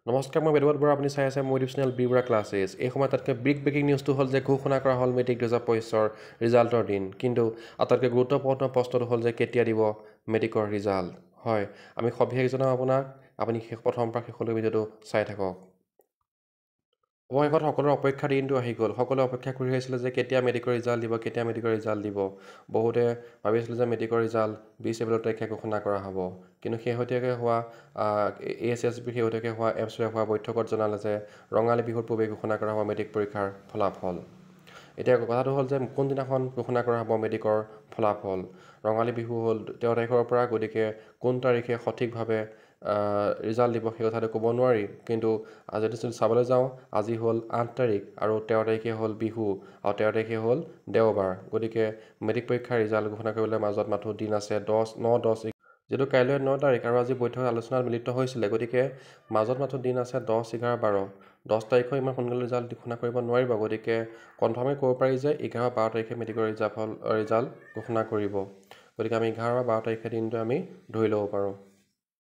নমস্কাৰ, মই বেদবত বৰা। আপুনি চাই আছে মোৰ YouTube channel B Bora classes. এই সময়ত আটাইতকৈ ব্ৰেকিং নিউজটো হ'ল যে ঘোষণা কৰা হ'ল মেট্ৰিক 2025ৰ ৰিজাল্টৰ দিন। কিন্তু আটাইতকৈ গুৰুত্বপূৰ্ণ প্ৰশ্নটো হ'ল যে কেতিয়া দিব মেট্ৰিকৰ ৰিজাল্ট। হয়, আমি সবিশেষ জনাম আপোনাক। আপুনি প্ৰথমৰ পৰা শেষলৈ ভিডিঅ'টো চাই থাকক। অৱশেষত সকলোৰে অপেক্ষাৰ দিনটো আহি গ'ল। সকলোৱে অপেক্ষা কৰি আহিছিলে যে কেতিয়া মেট্ৰিকৰ ৰিজাল্ট দিব, কেতিয়া মেট্ৰিকৰ ৰিজাল্ট দিব। বহুতে ভাবিছিলে যে মেট্ৰিকৰ ৰিজাল্ট 20 এপ্ৰিল তাৰিখে ঘোষণা কৰা হ'ব। কিন্তু শেহতীয়াকৈ হোৱা ASSB শেহতীয়াকৈ হোৱা এপছৰে হোৱা বৈঠকত জনালে যে ৰঙালী বিহুৰ পূৰ্বে ঘোষণা কৰা হ'ব মেট্ৰিক পৰীক্ষাৰ ফলাফল। এতিয়া কথাটো হ'ল যে কোনদিনাখন ঘোষণা কৰা হ'ব মেট্ৰিকৰ ফলাফল। ৰঙালী বিহু হ'ল 13 তাৰিখৰ পৰা, গতিকে কোন তাৰিখে সঠিকভাৱে ৰিজাল্ট দিব সেই কথাটো ক'ব নোৱাৰি। কিন্তু যদি চাবলৈ যাওঁ, আজি হ'ল 8 তাৰিখ আৰু 13 তাৰিখে হ'ল বিহু আৰু 13 তাৰিখে হ'ল দেওবাৰ। গতিকে মেট্ৰিক পৰীক্ষাৰ ৰিজাল্ট ঘোষণা কৰিবলৈ মাজত মাথো দিন আছে 9-10, যিহেতু কাইলৈ 9 তাৰিখ আৰু আজি বৈঠক আলোচনাত মিলিত হৈছিলে। গতিকে মাজত মাথো দিন আছে 10, 11, 12। 10 তাৰিখৰ ইমান সোনকালে ৰিজাল্ট ঘোষণা কৰিব নোৱাৰিব। গতিকে কনফাৰ্মেই ক'ব পাৰি যে 11, 12 তাৰিখে মেট্ৰিকৰ ৰিজাল্ট ঘোষণা কৰিব। গতিকে আমি 11 বা 12 তাৰিখে দিনটো আমি ধৰি ল'ব পাৰোঁ।